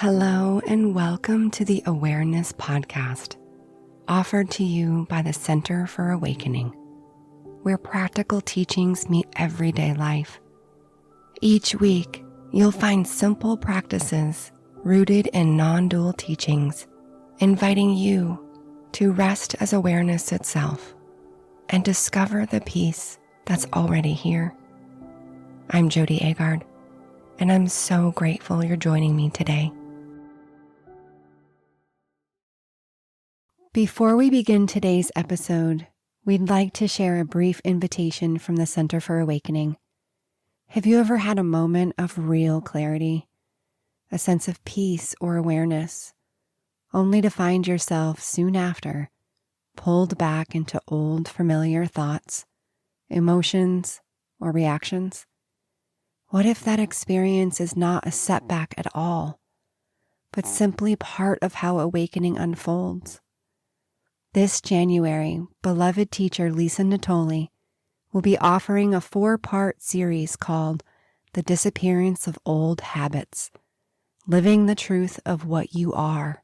Hello and welcome to the Awareness Podcast, offered to you by the Center for Awakening, where practical teachings meet everyday life. Each week, you'll find simple practices rooted in non-dual teachings, inviting you to rest as awareness itself and discover the peace that's already here. I'm Jody Agard, and I'm so grateful you're joining me today. Before we begin today's episode, we'd like to share a brief invitation from the Center for Awakening. Have you ever had a moment of real clarity, a sense of peace or awareness, only to find yourself soon after pulled back into old familiar thoughts, emotions, or reactions? What if that experience is not a setback at all, but simply part of how awakening unfolds? This January, beloved teacher Lisa Natoli will be offering a 4-part series called The Disappearance of Old Habits, Living the Truth of What You Are.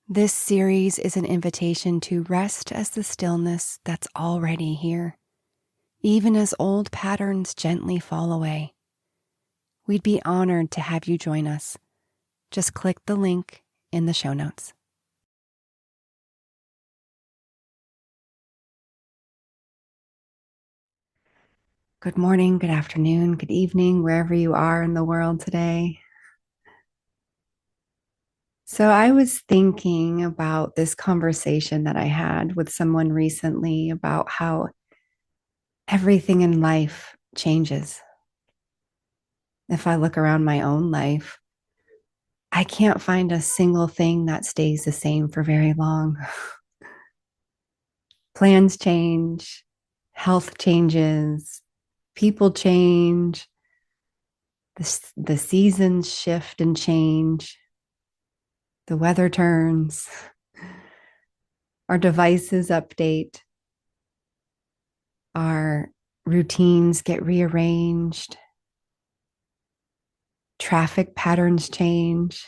This series is an invitation to rest as the stillness that's already here, even as old patterns gently fall away. We'd be honored to have you join us. Just click the link in the show notes. Good morning, good afternoon, good evening, wherever you are in the world today. So I was thinking about this conversation that I had with someone recently about how everything in life changes. If I look around my own life, I can't find a single thing that stays the same for very long. Plans change, health changes, people change, the seasons shift and change, the weather turns, our devices update, our routines get rearranged, traffic patterns change,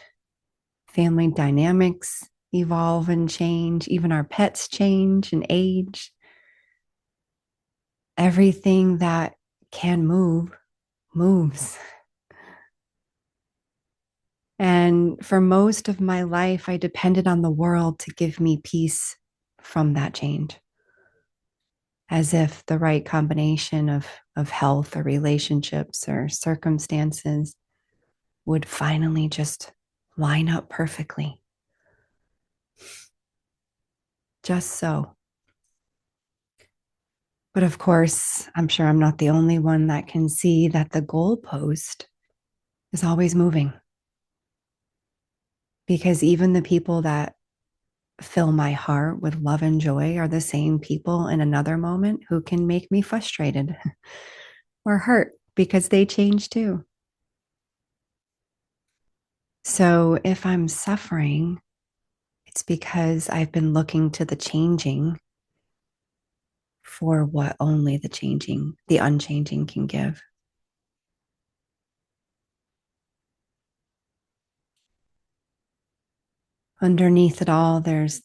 family dynamics evolve and change, even our pets change and age. Everything that can move, moves. And for most of my life, I depended on the world to give me peace from that change, as if the right combination of health or relationships or circumstances would finally just line up perfectly. Just so. But of course, I'm sure I'm not the only one that can see that the goalpost is always moving. Because even the people that fill my heart with love and joy are the same people in another moment who can make me frustrated or hurt because they change too. So if I'm suffering, it's because I've been looking to the changing for what only the unchanging can give. Underneath it all, there's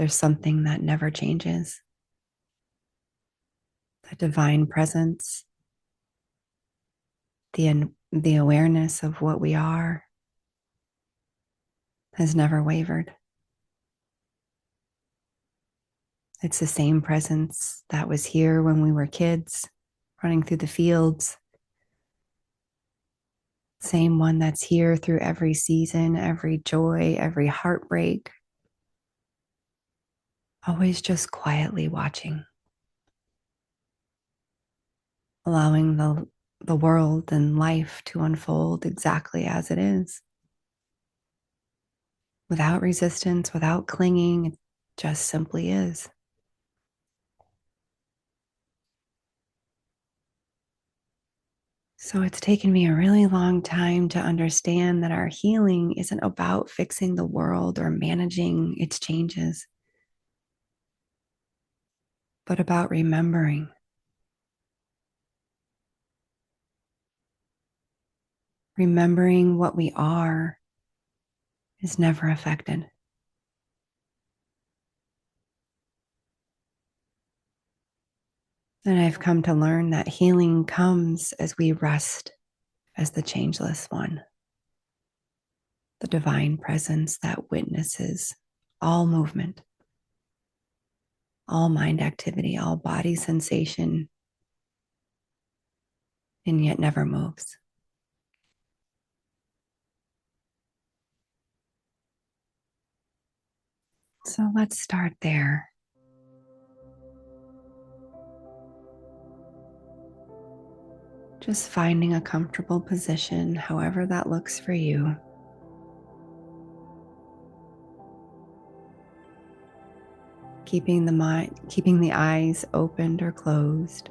something that never changes. The divine presence, the awareness of what we are has never wavered. It's the same presence that was here when we were kids, running through the fields. Same one that's here through every season, every joy, every heartbreak. Always just quietly watching. Allowing the world and life to unfold exactly as it is. Without resistance, without clinging, it just simply is. So it's taken me a really long time to understand that our healing isn't about fixing the world or managing its changes, but about remembering. Remembering what we are is never affected. And I've come to learn that healing comes as we rest as the changeless one, the divine presence that witnesses all movement, all mind activity, all body sensation, and yet never moves. So let's start there. Just finding a comfortable position, however that looks for you. Keeping the eyes opened or closed.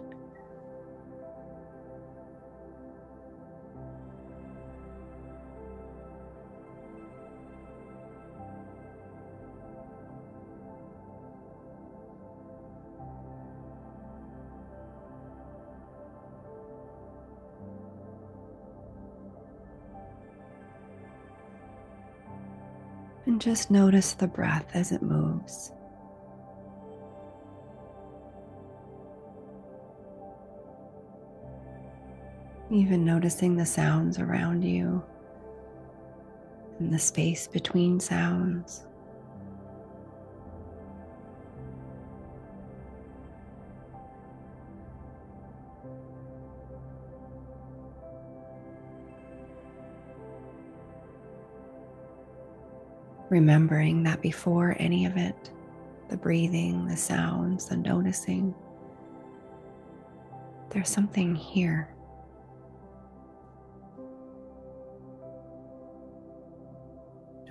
And just notice the breath as it moves. Even noticing the sounds around you and the space between sounds. Remembering that before any of it, the breathing, the sounds, the noticing, there's something here.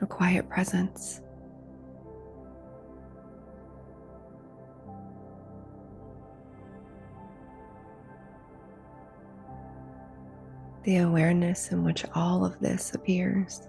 A quiet presence. The awareness in which all of this appears.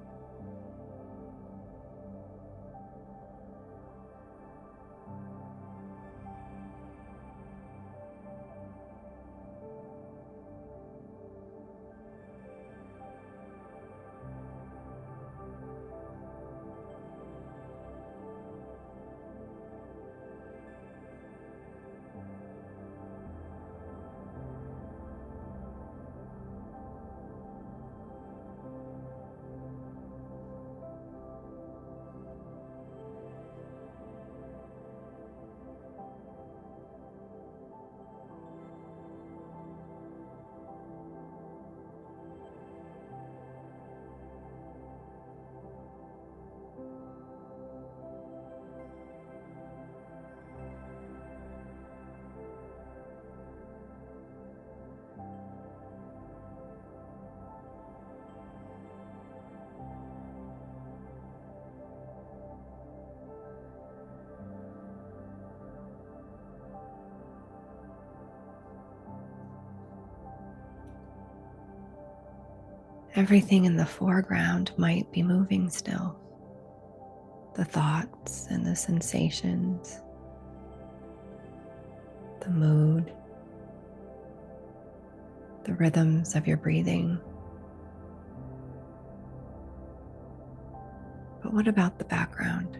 Everything in the foreground might be moving still. The thoughts and the sensations, the mood, the rhythms of your breathing. But what about the background?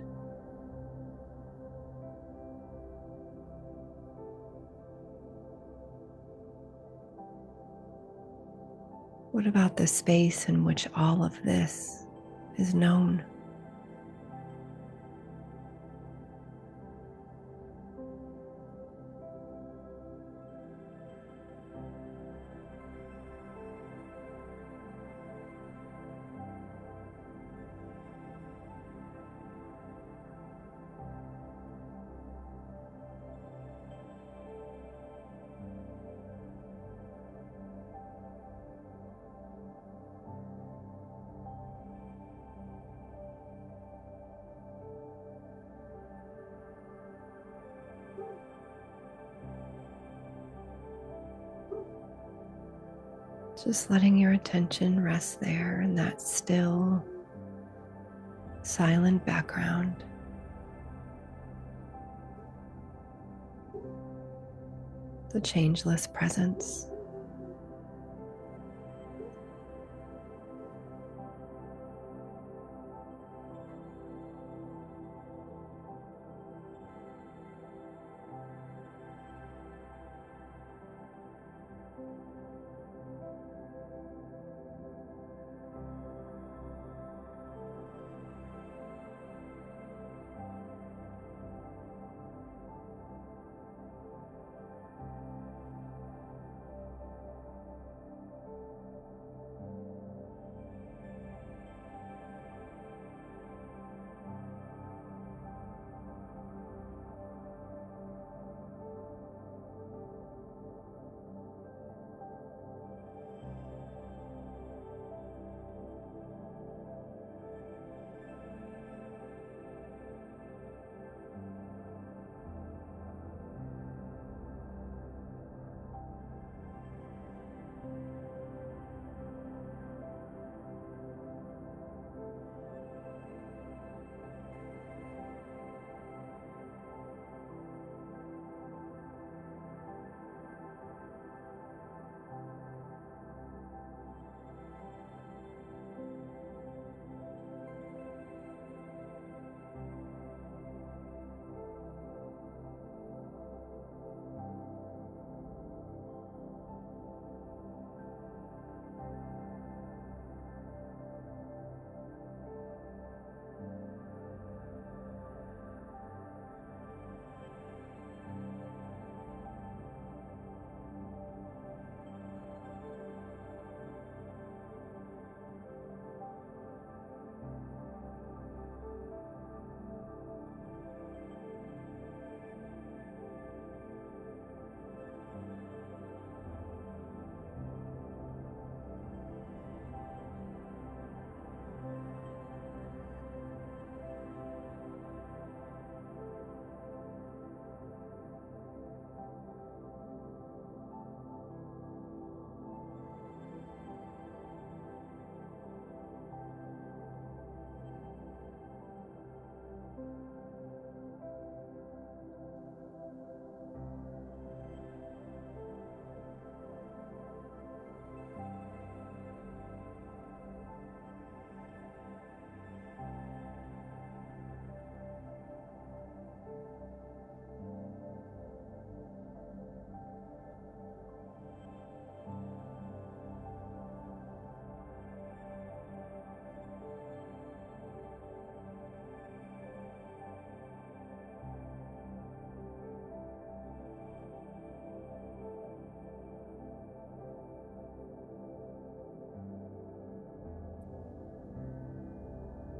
What about the space in which all of this is known? Just letting your attention rest there in that still, silent background. The changeless presence.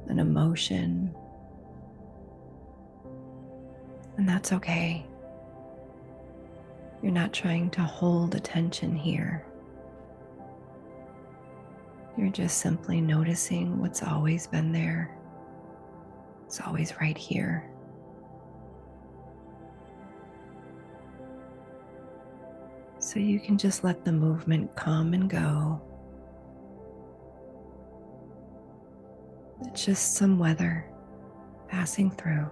an emotion, and that's okay. You're not trying to hold attention here. You're just simply noticing what's always been there. It's always right here. So you can just let the movement come and go. It's just some weather passing through.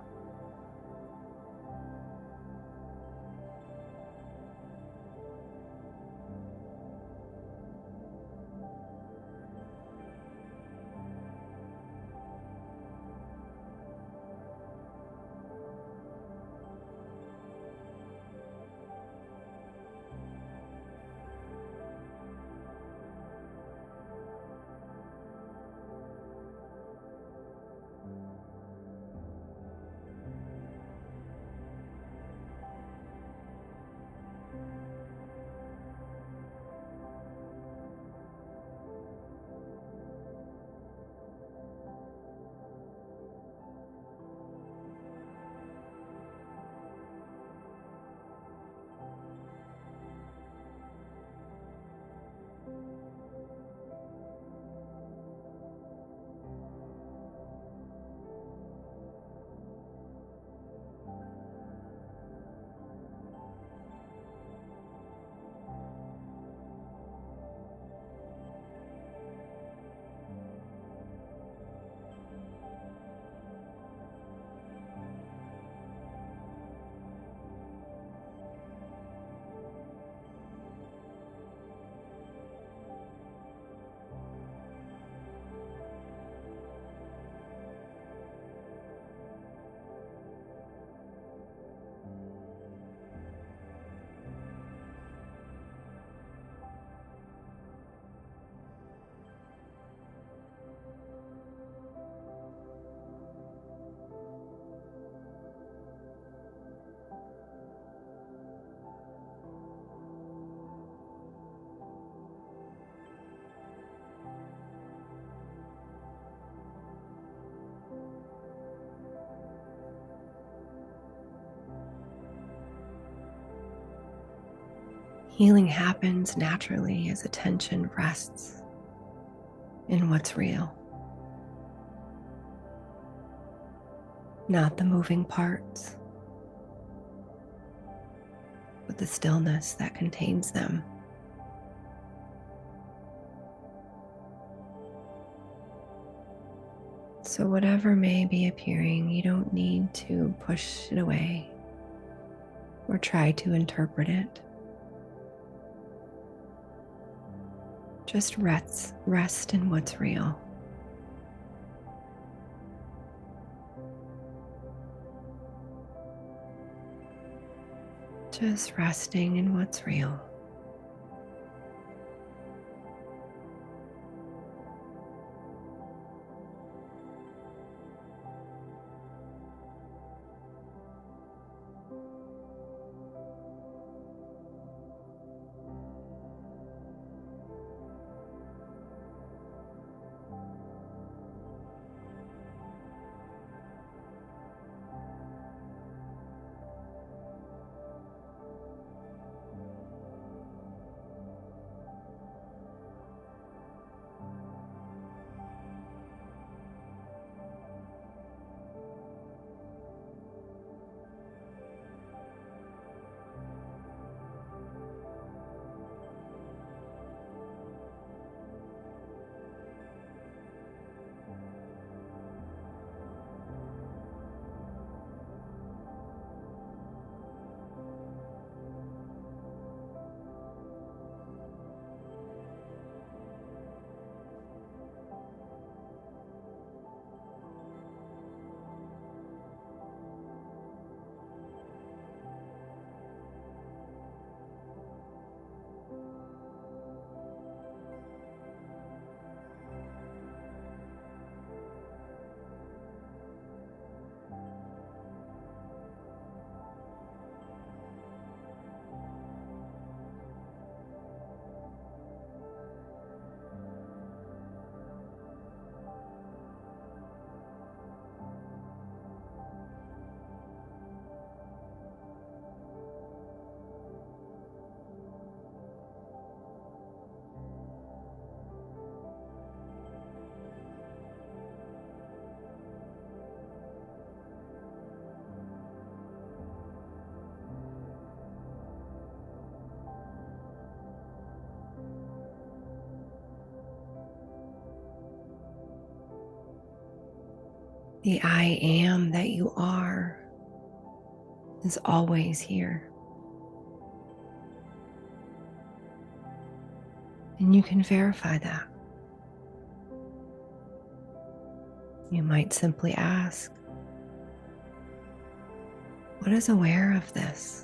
Healing happens naturally as attention rests in what's real, not the moving parts, but the stillness that contains them. So whatever may be appearing, you don't need to push it away or try to interpret it. Just rest in what's real. Just resting in what's real. The I am that you are is always here. And you can verify that. You might simply ask, what is aware of this?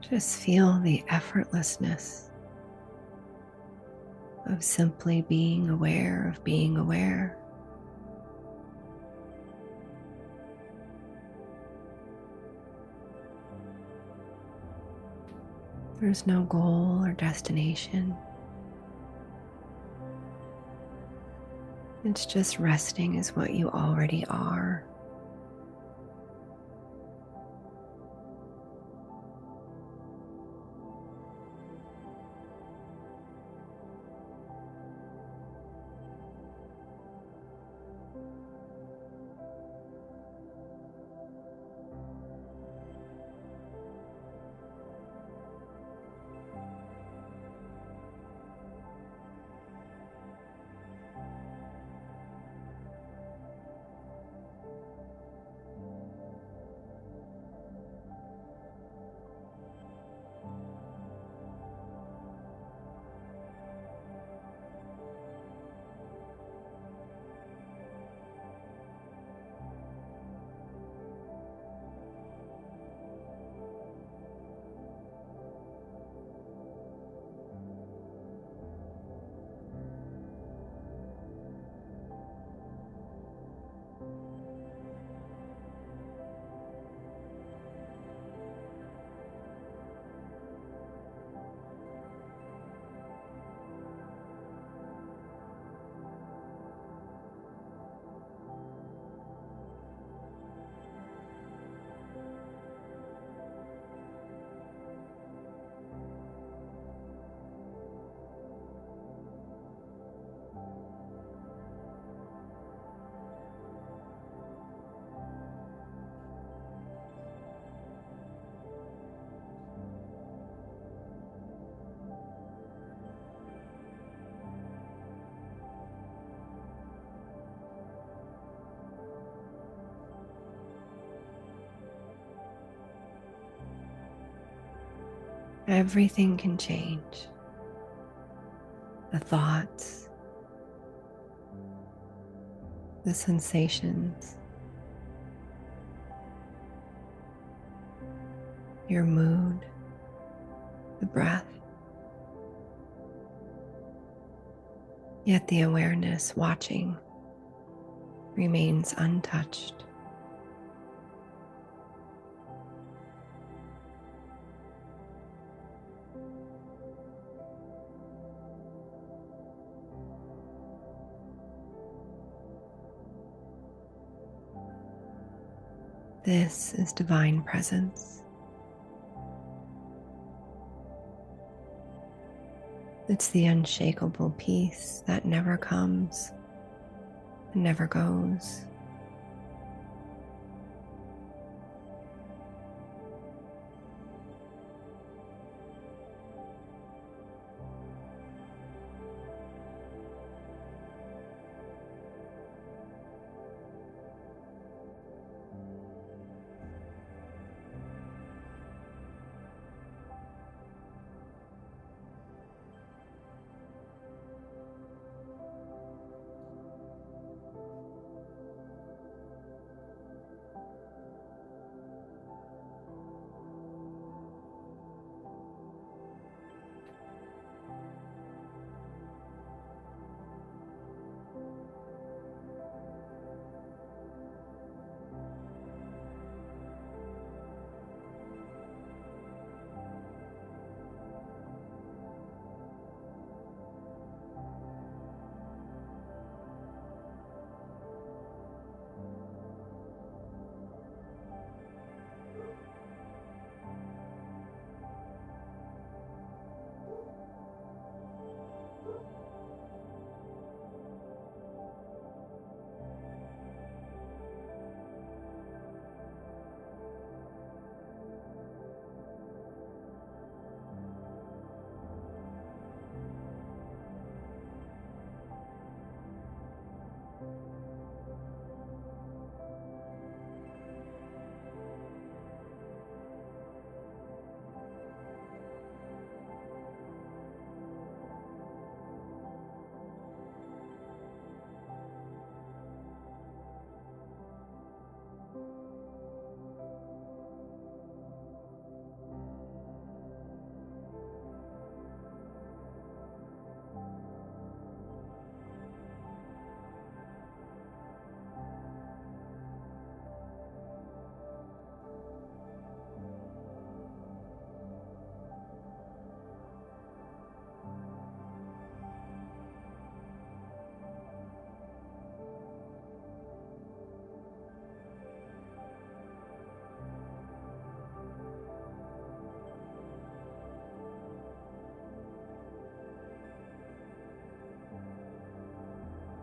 Just feel the effortlessness of simply being aware of being aware. There's no goal or destination. It's just resting as what you already are. Everything can change. The thoughts, the sensations, your mood, the breath. Yet the awareness watching remains untouched. This is divine presence. It's the unshakable peace that never comes and never goes.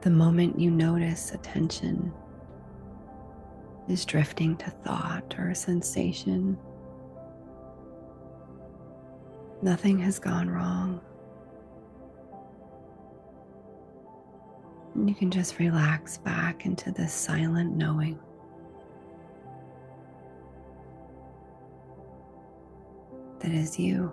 The moment you notice attention is drifting to thought or sensation, nothing has gone wrong. And you can just relax back into this silent knowing that is you.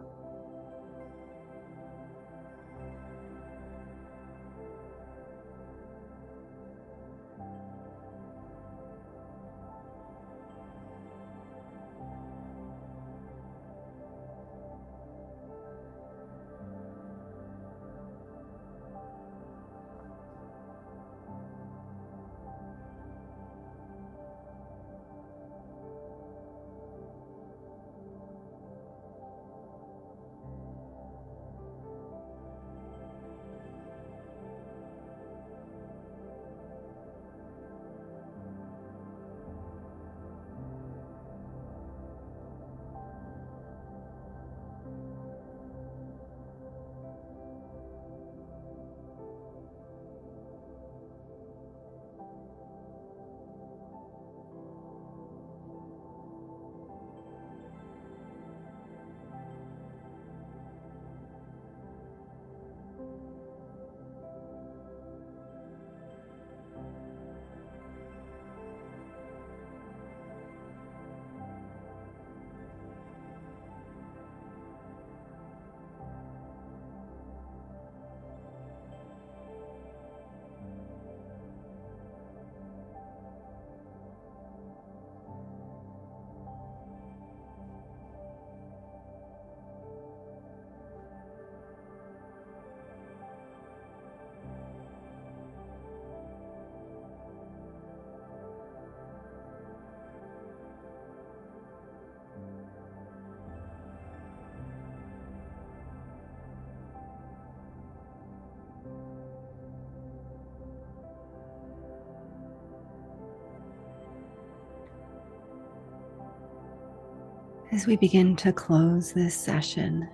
As we begin to close this session,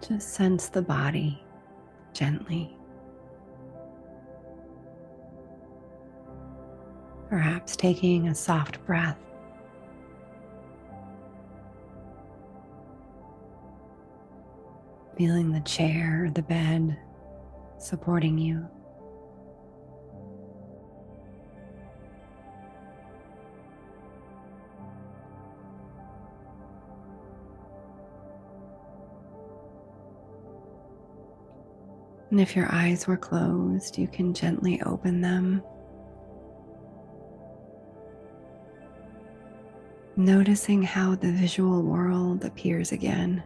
just sense the body gently. Perhaps taking a soft breath. Feeling the chair or the bed supporting you. And if your eyes were closed, you can gently open them. Noticing how the visual world appears again.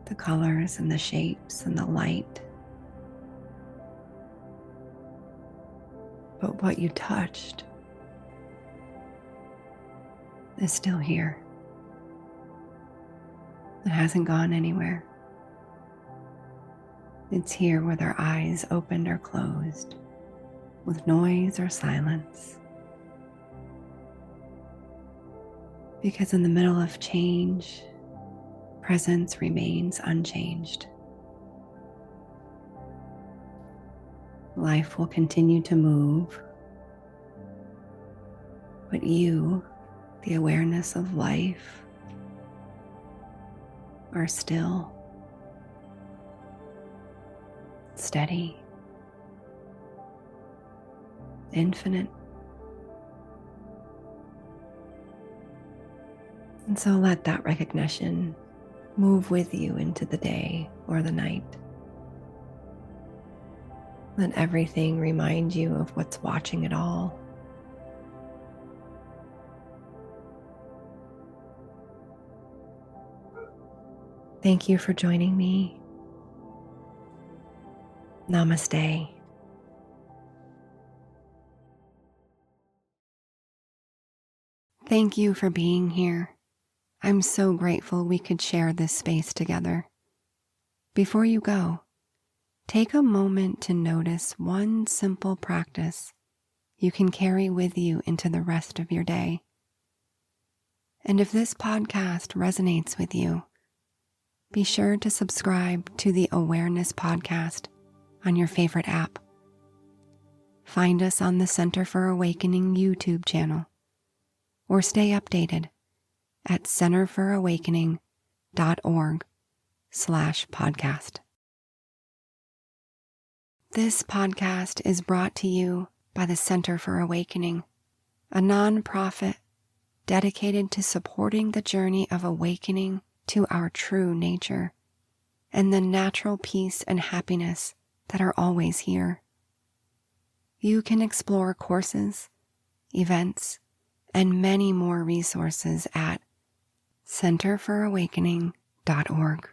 The colors and the shapes and the light. But what you touched is still here. It hasn't gone anywhere. It's here whether our eyes opened or closed, with noise or silence. Because in the middle of change, presence remains unchanged. Life will continue to move, but you, the awareness of life, are still, steady, infinite. And so let that recognition move with you into the day or the night. Let everything remind you of what's watching it all. Thank you for joining me. Namaste. Thank you for being here. I'm so grateful we could share this space together. Before you go, take a moment to notice one simple practice you can carry with you into the rest of your day. And if this podcast resonates with you, be sure to subscribe to the Awareness Podcast on your favorite app. Find us on the Center for Awakening YouTube channel, or stay updated at centerfororawakening.org/podcast. This podcast is brought to you by the Center for Awakening, a nonprofit dedicated to supporting the journey of awakening to our true nature and the natural peace and happiness that are always here. You can explore courses, events, and many more resources at centerfororawakening.org.